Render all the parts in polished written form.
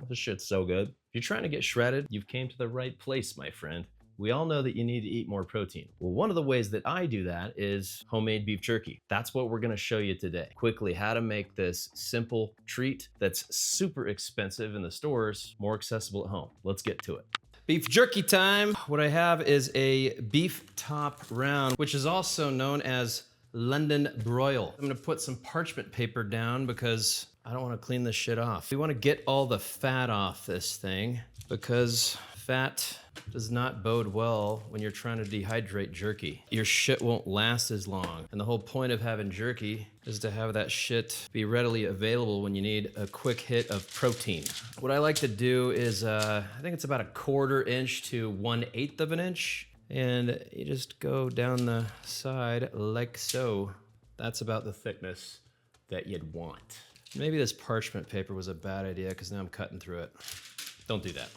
This shit's so good. If you're trying to get shredded, you've came to the right place, my friend. We all know that you need to eat more protein. Well, one of the ways that I do that is homemade beef jerky. That's what we're gonna show you today. Quickly, how to make this simple treat that's super expensive in the stores, more accessible at home. Let's get to it. Beef jerky time. What I have is a beef top round, which is also known as London broil. I'm gonna put some parchment paper down because I don't wanna clean this shit off. We wanna get all the fat off this thing because fat does not bode well when you're trying to dehydrate jerky. Your shit won't last as long. And the whole point of having jerky is to have that shit be readily available when you need a quick hit of protein. What I like to do is, I think it's about 1/4 inch to 1/8 of an inch. And you just go down the side like so. That's about the thickness that you'd want. Maybe this parchment paper was a bad idea because now I'm cutting through it. Don't do that.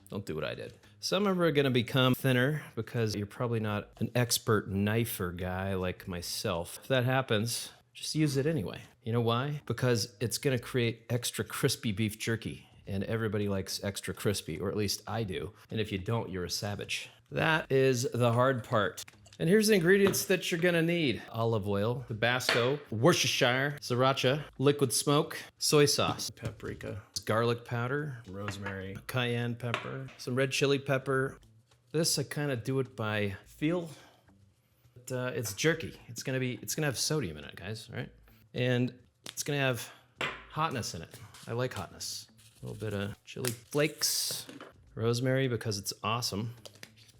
Don't do what I did. Some of them are gonna become thinner because you're probably not an expert knifer guy like myself. If that happens, just use it anyway. You know why? Because it's gonna create extra crispy beef jerky, and everybody likes extra crispy, or at least I do. And if you don't, you're a savage. That is the hard part. And here's the ingredients that you're gonna need. Olive oil, Tabasco, Worcestershire, Siracha, liquid smoke, soy sauce, paprika, garlic powder, rosemary, cayenne pepper, some red chili pepper. This I kind of do it by feel. But, it's jerky. It's gonna have sodium in it, guys, right? And it's gonna have hotness in it. I like hotness. A little bit of chili flakes, rosemary because it's awesome.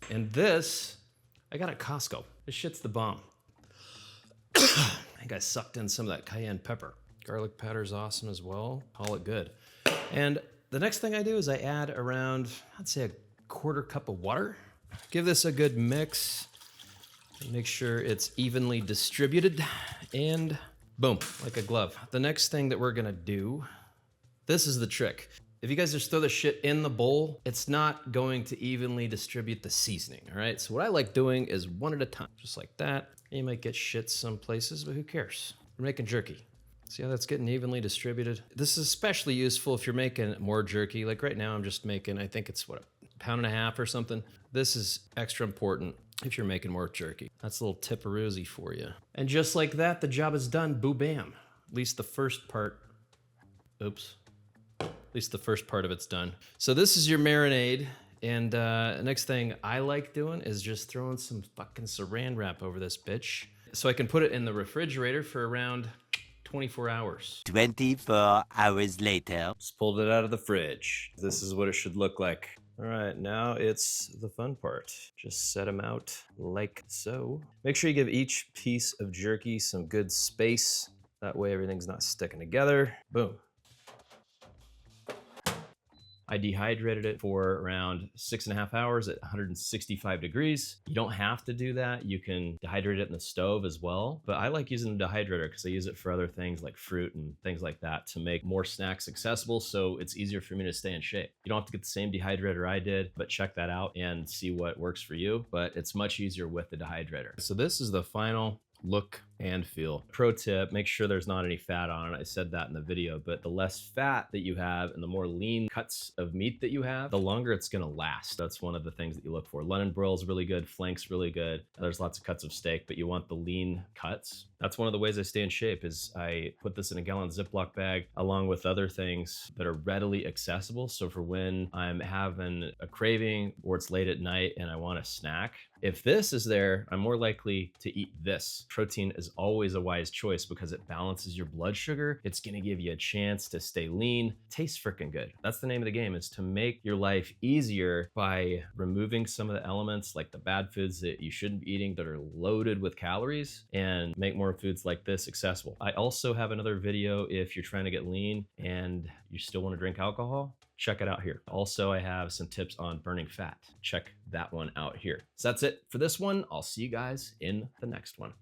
And this, I got at Costco. This shit's the bomb. I think I sucked in some of that cayenne pepper. Garlic powder is awesome as well. Call it good. And the next thing I do is I add around, I'd say 1/4 cup of water. Give this a good mix. Make sure it's evenly distributed. And boom, like a glove. The next thing that we're gonna do, this is the trick. If you guys just throw the shit in the bowl, it's not going to evenly distribute the seasoning, all right? So what I like doing is one at a time, just like that. You might get shit some places, but who cares? We're making jerky. See how that's getting evenly distributed? This is especially useful if you're making more jerky. Like right now, I'm just making, I think it's what, 1.5 pounds or something. This is extra important if you're making more jerky. That's a little tip-a-roozy for you. And just like that, the job is done, boo-bam. At least the first part, oops. At least the first part of it's done. So this is your marinade. And next thing I like doing is just throwing some fucking saran wrap over this bitch. So I can put it in the refrigerator for around 24 hours. 24 hours later. Just pulled it out of the fridge. This is what it should look like. All right, now it's the fun part. Just set them out like so. Make sure you give each piece of jerky some good space. That way everything's not sticking together. Boom. I dehydrated it for around 6.5 hours at 165 degrees. You don't have to do that. You can dehydrate it in the stove as well. But I like using the dehydrator because I use it for other things like fruit and things like that to make more snacks accessible. So it's easier for me to stay in shape. You don't have to get the same dehydrator I did, but check that out and see what works for you. But it's much easier with the dehydrator. So this is the final look and feel. Pro tip, make sure there's not any fat on it. I said that in the video, but the less fat that you have and the more lean cuts of meat that you have, the longer it's gonna last. That's one of the things that you look for. London broil is really good, flank's really good. There's lots of cuts of steak, but you want the lean cuts. That's one of the ways I stay in shape is I put this in a gallon Ziploc bag along with other things that are readily accessible. So for when I'm having a craving or it's late at night and I want a snack, if this is there, I'm more likely to eat this. Protein is always a wise choice because it balances your blood sugar. It's gonna give you a chance to stay lean. Tastes freaking good. That's the name of the game, is to make your life easier by removing some of the elements like the bad foods that you shouldn't be eating that are loaded with calories and make more foods like this accessible. I also have another video if you're trying to get lean and you still wanna drink alcohol. Check it out here. Also, I have some tips on burning fat. Check that one out here. So that's it for this one. I'll see you guys in the next one.